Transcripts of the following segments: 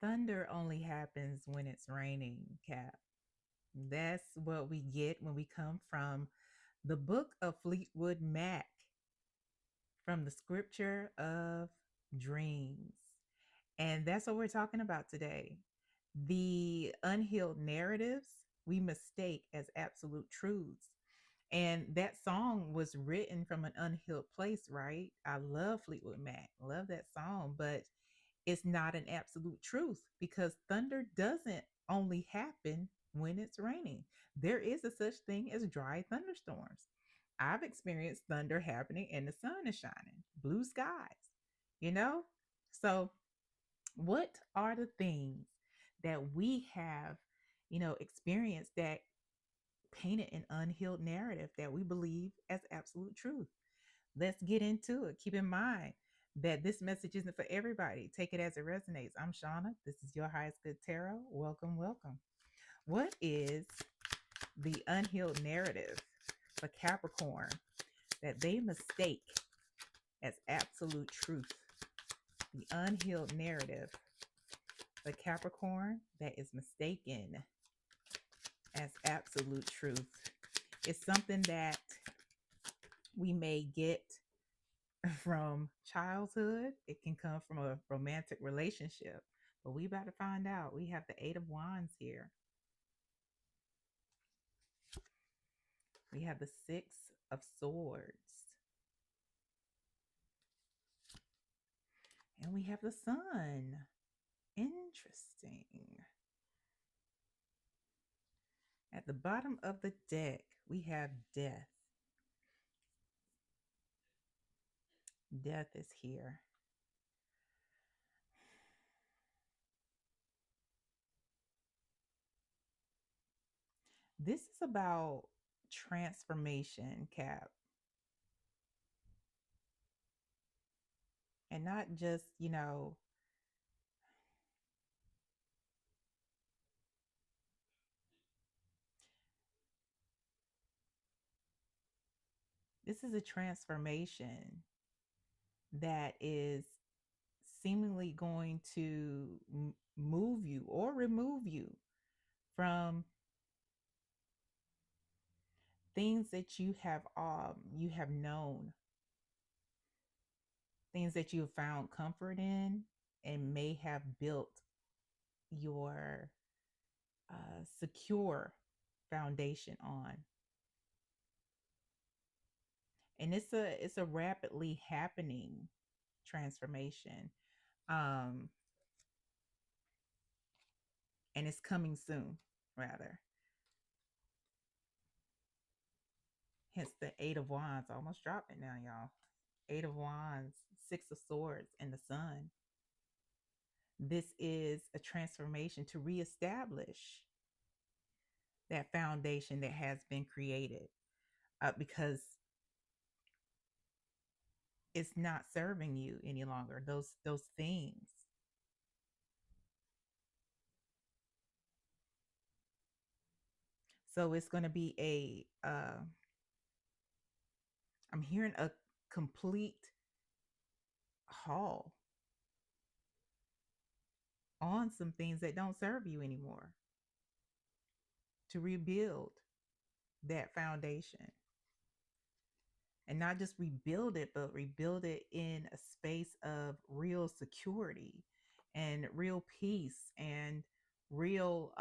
Thunder only happens when it's raining, Cap. That's what we get when we come from the book of Fleetwood Mac, from the scripture of dreams. And that's what we're talking about today. The unhealed narratives we mistake as absolute truths. And that song was written from an unhealed place, right? I love Fleetwood Mac, love that song, but it's not an absolute truth because thunder doesn't only happen when it's raining. There is a such thing as dry thunderstorms. I've experienced thunder happening and the sun is shining, blue skies, you know? So, what are the things that we have, experienced that painted an unhealed narrative that we believe as absolute truth? Let's get into it. Keep in mind that this message isn't for everybody. Take it as it resonates. I'm Shauna. This is your highest good tarot. Welcome, welcome. What is the unhealed narrative for Capricorn that they mistake as absolute truth? The unhealed narrative for Capricorn that is mistaken as absolute truth. It's something that we may get from childhood. It can come from a romantic relationship. But we about to find out. We have the Eight of Wands here. We have the Six of Swords. And we have the Sun. Interesting. At the bottom of the deck, we have Death. Death is here. This is about transformation, Cap. And not just, this is a transformation that is seemingly going to move you or remove you from things that you have known, things that you have found comfort in and may have built your secure foundation on. And it's a rapidly happening transformation, um and it's coming soon, rather. Hence the Eight of Wands. I almost dropped it now, y'all. Eight of Wands, Six of Swords, and the Sun. This is a transformation to reestablish that foundation that has been created, because it's not serving you any longer. Those things. So it's going to be I'm hearing a complete haul on some things that don't serve you anymore, to rebuild that foundation. And not just rebuild it, but rebuild it in a space of real security and real peace and real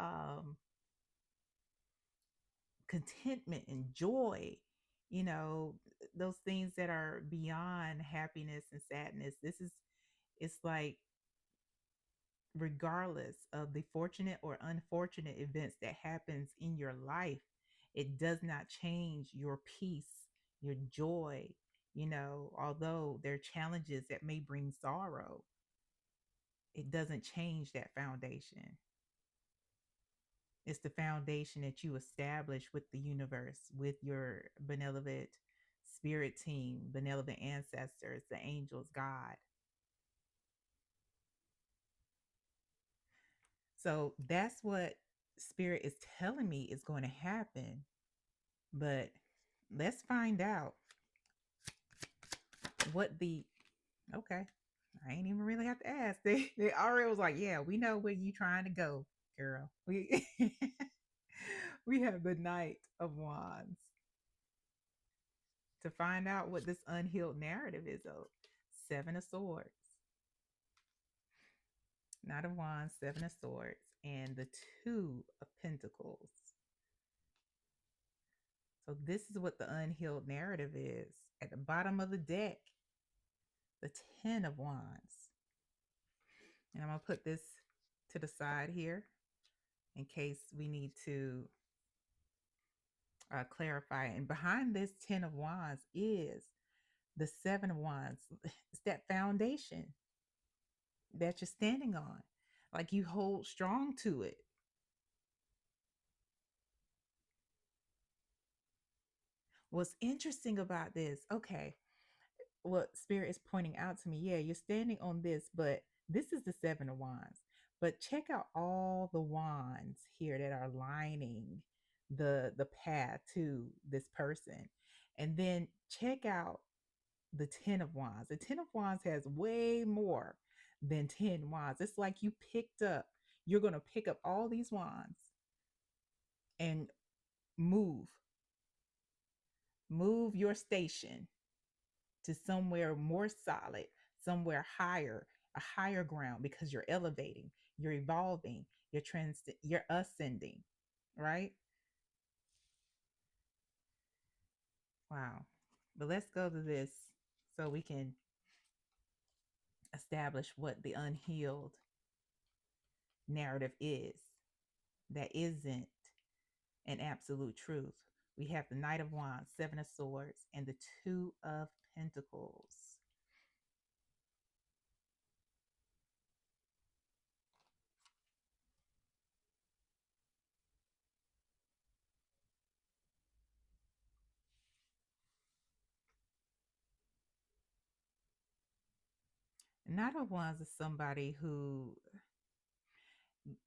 contentment and joy. You know, those things that are beyond happiness and sadness. It's like, regardless of the fortunate or unfortunate events that happens in your life, it does not change your peace, your joy. Although there are challenges that may bring sorrow, it doesn't change that foundation. It's the foundation that you establish with the universe, with your benevolent spirit team, benevolent ancestors, the angels, God. So that's what spirit is telling me is going to happen. But let's find out what the, okay. I ain't even really have to ask. They already was like, yeah, we know where you trying to go, girl. We we have the Knight of Wands to find out what this unhealed narrative is of. Seven of Swords, Knight of Wands, Seven of Swords, and the Two of Pentacles. So this is what the unhealed narrative is. At the bottom of the deck, the Ten of Wands. And I'm going to put this to the side here in case we need to clarify. And behind this Ten of Wands is the Seven of Wands. It's that foundation that you're standing on. Like you hold strong to it. What's interesting about this, okay, what Spirit is pointing out to me, yeah, you're standing on this, but this is the Seven of Wands. But check out all the wands here that are lining the path to this person. And then check out the Ten of Wands. The Ten of Wands has way more than 10 wands. It's like you're going to pick up all these wands and move, move your station to somewhere more solid, somewhere higher, a higher ground, because you're elevating, you're evolving, you're ascending, right? Wow. But let's go to this so we can establish what the unhealed narrative is that isn't an absolute truth. We have the Knight of Wands, Seven of Swords, and the Two of Pentacles. Knight of Wands is somebody who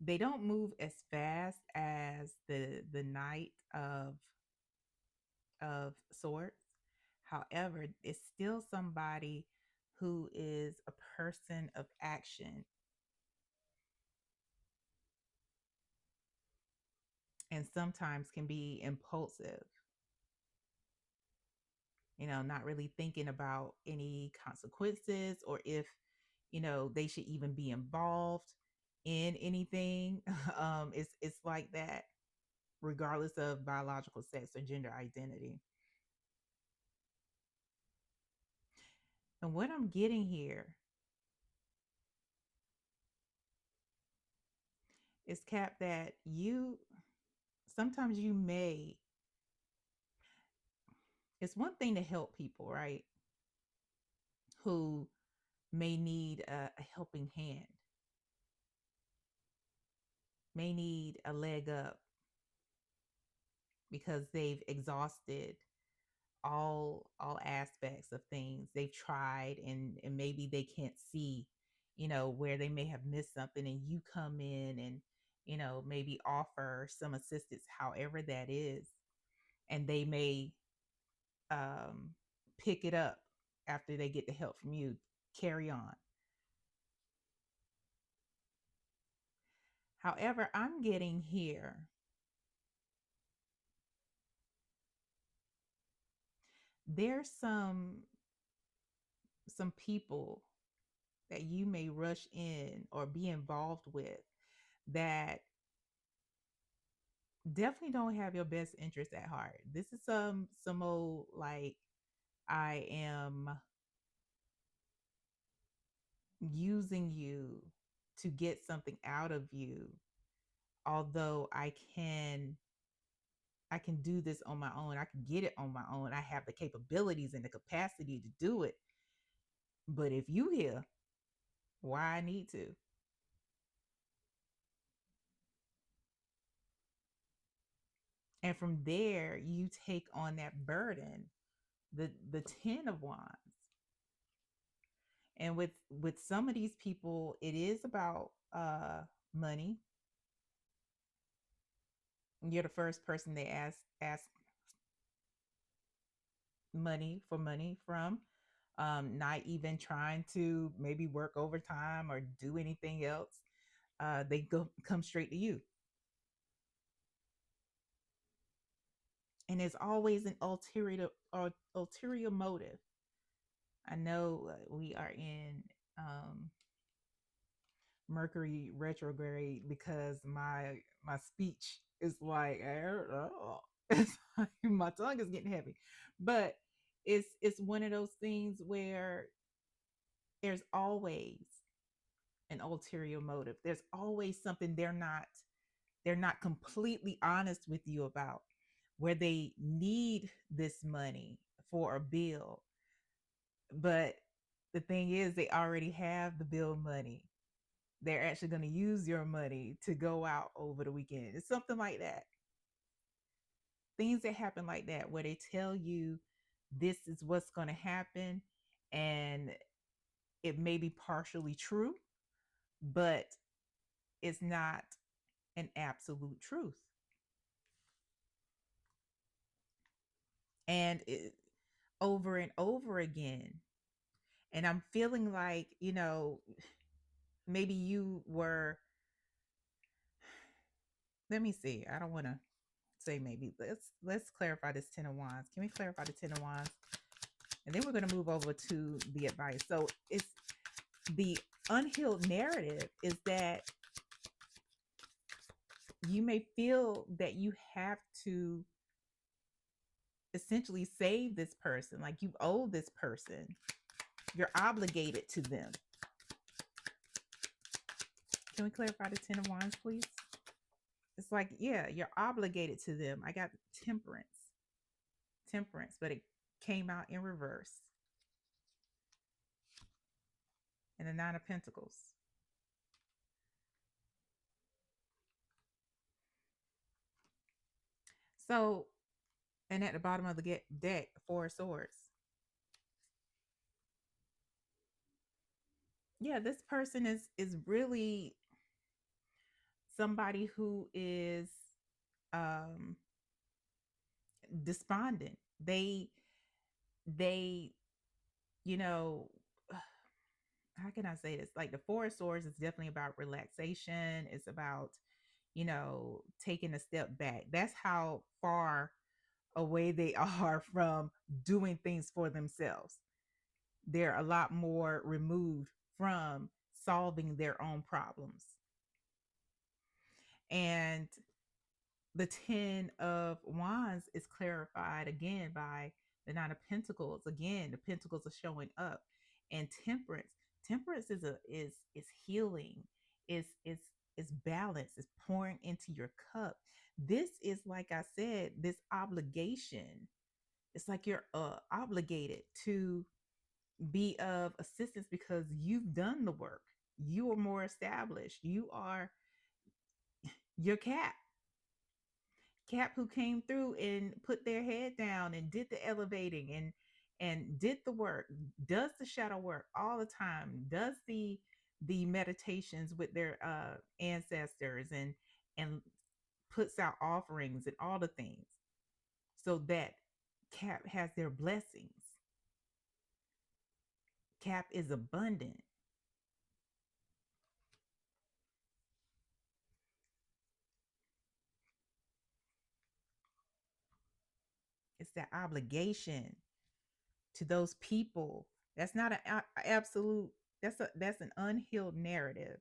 they don't move as fast as the Knight of Swords. However, it's still somebody who is a person of action and sometimes can be impulsive, not really thinking about any consequences or if, they should even be involved in anything. It's like that, regardless of biological sex or gender identity. And what I'm getting here is, Cap, that sometimes you may, it's one thing to help people, right? Who may need a helping hand, may need a leg up because they've exhausted all aspects of things. They've tried and maybe they can't see, where they may have missed something, and you come in and, maybe offer some assistance, however that is, and they may um pick it up after they get the help from you, carry on. However, I'm getting here, there's some people that you may rush in or be involved with that definitely don't have your best interest at heart. This is some old, like, I am using you to get something out of you, although I can do this on my own. I can get it on my own. I have the capabilities and the capacity to do it. But if you here, why I need to? And from there, you take on that burden, the 10 of wands. And with some of these people, it is about money. You're the first person they ask money from. not even trying to maybe work overtime or do anything else. They come straight to you. And there's always an ulterior motive. I know we are in Mercury retrograde because my speech is like it's like my tongue is getting heavy, but it's one of those things where there's always an ulterior motive. There's always something they're not completely honest with you about, where they need this money for a bill, but the thing is they already have the bill money. They're actually going to use your money to go out over the weekend. It's something like that. Things that happen like that, where they tell you this is what's going to happen, and it may be partially true, but it's not an absolute truth. And over and over again. And I'm feeling like, maybe you were, let me see. I don't want to say maybe. Let's clarify this 10 of wands. Can we clarify the 10 of wands? And then we're going to move over to the advice. So it's the unhealed narrative is that you may feel that you have to essentially save this person, like you owe this person. You're obligated to them. Can we clarify the 10 of wands, please? It's like, yeah, you're obligated to them. I got temperance, but it came out in reverse. And the 9 of pentacles. So, and at the bottom of the deck, 4 of swords. Yeah, this person is really somebody who is um despondent. They you know how can I say this? Like the 4 of swords is definitely about relaxation. It's about taking a step back. That's how far away they are from doing things for themselves. They're a lot more removed from solving their own problems. And the 10 of wands is clarified again by the 9 of pentacles. Again, the pentacles are showing up. And temperance is healing, is balance, is pouring into your cup. This is, like I said, this obligation. It's like you're obligated to be of assistance because you've done the work. You are more established. You are your cap who came through and put their head down and did the elevating and did the work, does the shadow work all the time, does the meditations with their ancestors and puts out offerings and all the things so that cap has their blessings. Cap is abundant. It's that obligation to those people. That's not an absolute. That's an unhealed narrative.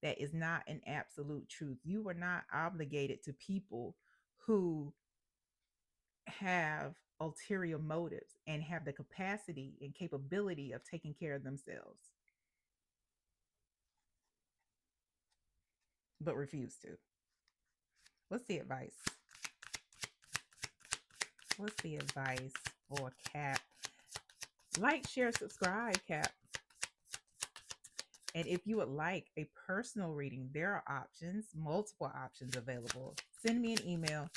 That is not an absolute truth. You are not obligated to people who have ulterior motives and have the capacity and capability of taking care of themselves, but refuse to. What's the advice? What's the advice for Cap? Like, share, subscribe, Cap. And if you would like a personal reading, there are options, multiple options available. Send me an email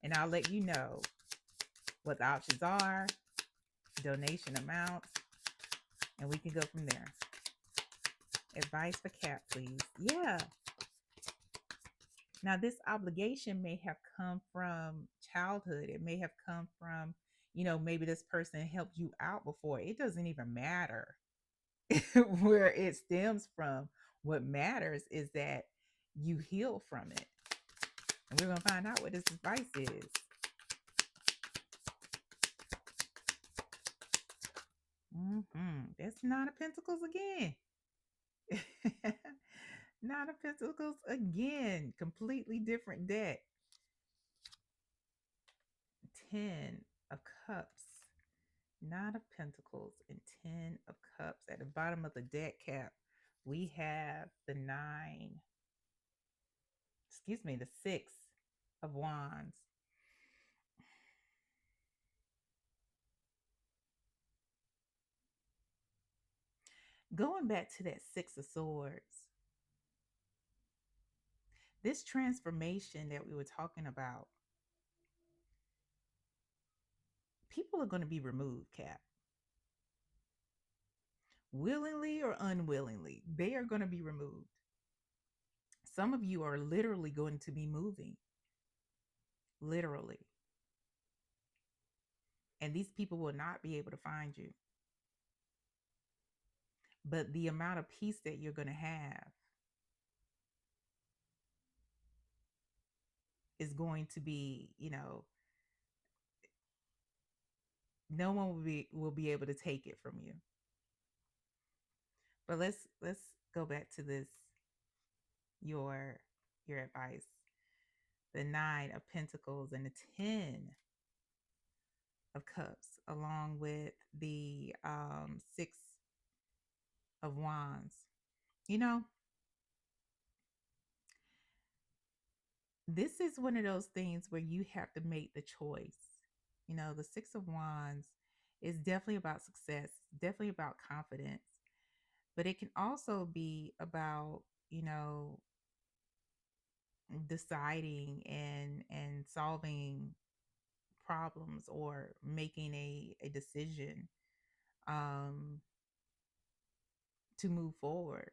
and I'll let you know what the options are, donation amounts, and we can go from there. Advice for Cap, please. Yeah. Now, this obligation may have come from childhood. It may have come from maybe this person helped you out before. It doesn't even matter where it stems from. What matters is that you heal from it. And we're going to find out what this advice is. That's Nine of Pentacles again. Nine of Pentacles again. Completely different deck. Ten of Cups. Nine of Pentacles and Ten of Cups. At the bottom of the deck cap, we have the the Six of Wands. Going back to that Six of Swords, this transformation that we were talking about, people are going to be removed, Cap. Willingly or unwillingly, they are going to be removed. Some of you are literally going to be moving. Literally. And these people will not be able to find you. But the amount of peace that you're going to have is going to be, no one will be able to take it from you. But let's go back to this, your advice. The Nine of Pentacles and the Ten of Cups, along with the Six of Wands. This is one of those things where you have to make the choice. The Six of Wands is definitely about success, definitely about confidence, but it can also be about, deciding and solving problems or making a decision to move forward.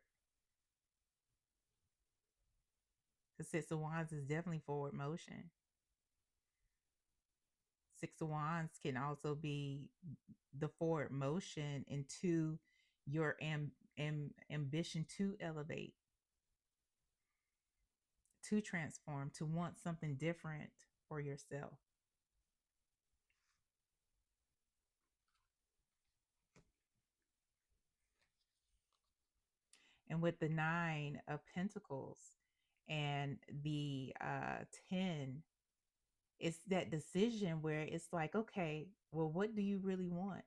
The Six of Wands is definitely forward motion. Six of Wands can also be the forward motion into your ambition to elevate, to transform, to want something different for yourself. And with the Nine of Pentacles and the 10, it's that decision where it's like, okay, well, what do you really want?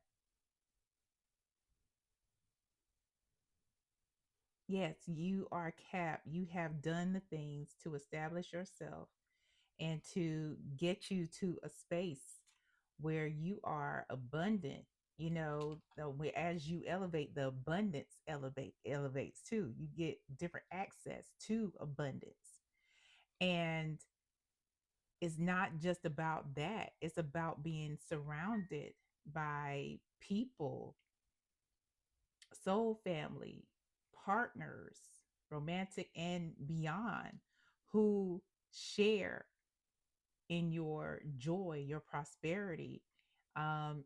Yes, you are Cap. You have done the things to establish yourself and to get you to a space where you are abundant. As you elevate, the abundance elevates too. You get different access to abundance. And it's not just about that. It's about being surrounded by people, soul family, partners, romantic and beyond, who share in your joy, your prosperity,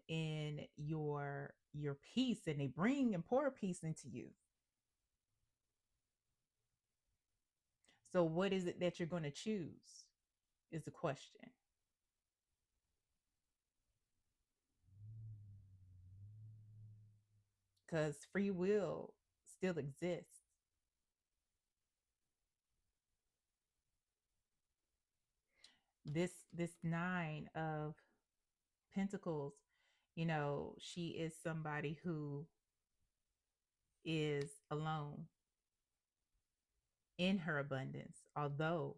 in your peace, and they bring and pour peace into you. So what is it that you're going to choose is the question. Because free will still exists. This Nine of Pentacles, she is somebody who is alone in her abundance, although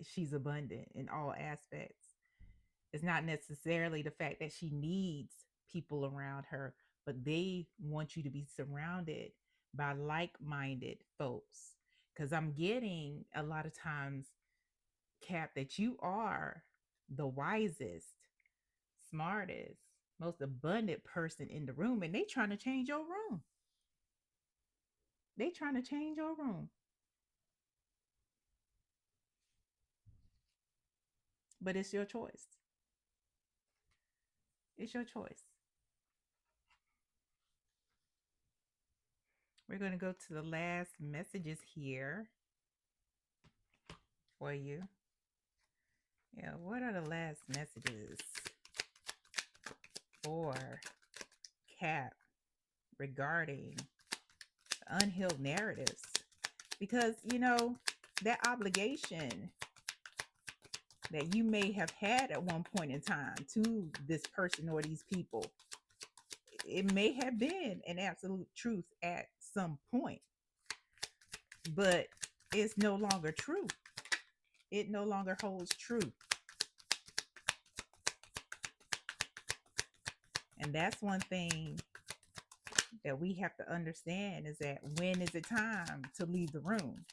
she's abundant in all aspects. It's not necessarily the fact that she needs people around her, but they want you to be surrounded by like-minded folks. Because I'm getting a lot of times, Cap, that you are the wisest, smartest, most abundant person in the room, and they trying to change your room. They trying to change your room. But it's your choice. It's your choice. We're going to go to the last messages here for you. Yeah, what are the last messages for Cap regarding unhealed narratives? Because, that obligation that you may have had at one point in time to this person or these people, it may have been an absolute truth at some point, but it's no longer true. It no longer holds true. And that's one thing that we have to understand, is that when is it time to leave the room?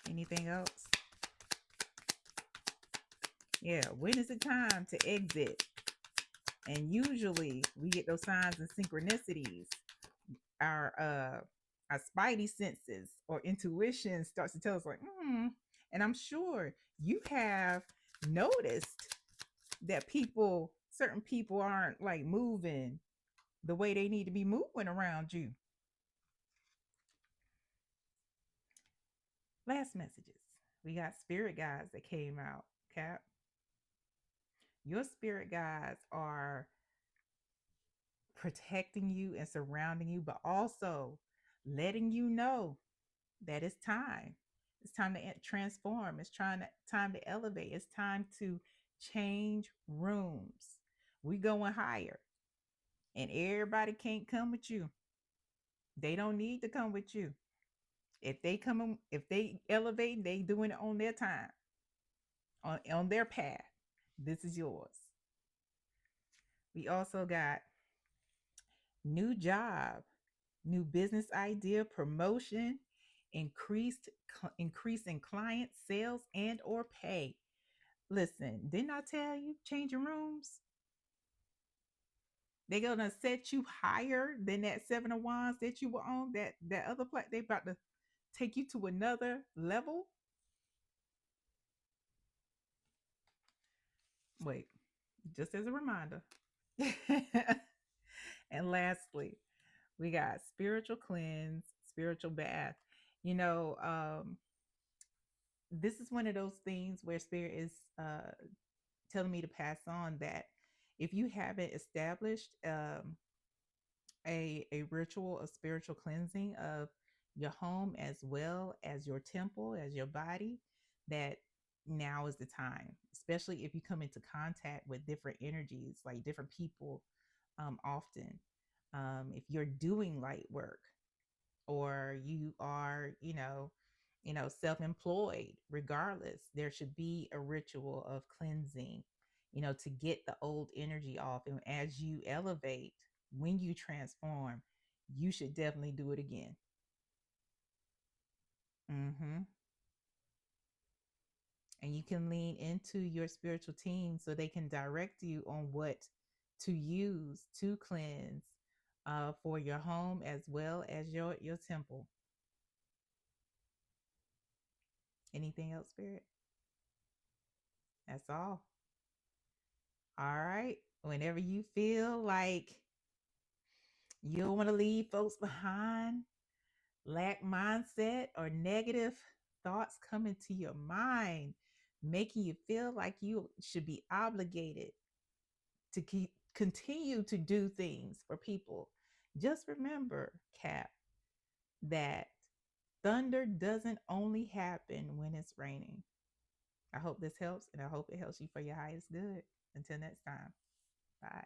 Anything else? Yeah, when is it time to exit? And usually we get those signs and synchronicities. Our spidey senses or intuition starts to tell us like, and I'm sure you have noticed that certain people aren't like moving the way they need to be moving around you. Last messages. We got spirit guides that came out, Cap. Your spirit guides are protecting you and surrounding you, but also letting you know that it's time. It's time to transform. Time to elevate. It's time to change rooms. We going higher, and everybody can't come with you. They don't need to come with you. If they elevate, they doing it on their time, on their path. This is yours. We also got new job, new business idea, promotion, increase in client sales and or pay. Listen, didn't I tell you changing rooms? They're gonna set you higher than that 7 of Wands that you were on. That other place, they about to take you to another level. Wait, just as a reminder. And lastly, we got spiritual cleanse, spiritual bath. You know, this is one of those things where spirit is telling me to pass on that if you haven't established a ritual of spiritual cleansing of your home as well as your temple, as your body, that now is the time, especially if you come into contact with different energies, like different people often. If you're doing light work, or you are, self-employed, regardless, there should be a ritual of cleansing, to get the old energy off. And as you elevate, when you transform, you should definitely do it again. hmm And you can lean into your spiritual team so they can direct you on what to use to cleanse for your home as well as your temple. Anything else, Spirit? That's all. All right. Whenever you feel like you don't want to leave folks behind, lack mindset, or negative thoughts come into your mind, making you feel like you should be obligated to continue to do things for people, just remember, Cap, that thunder doesn't only happen when it's raining. I hope this helps, and I hope it helps you for your highest good. Until next time, bye.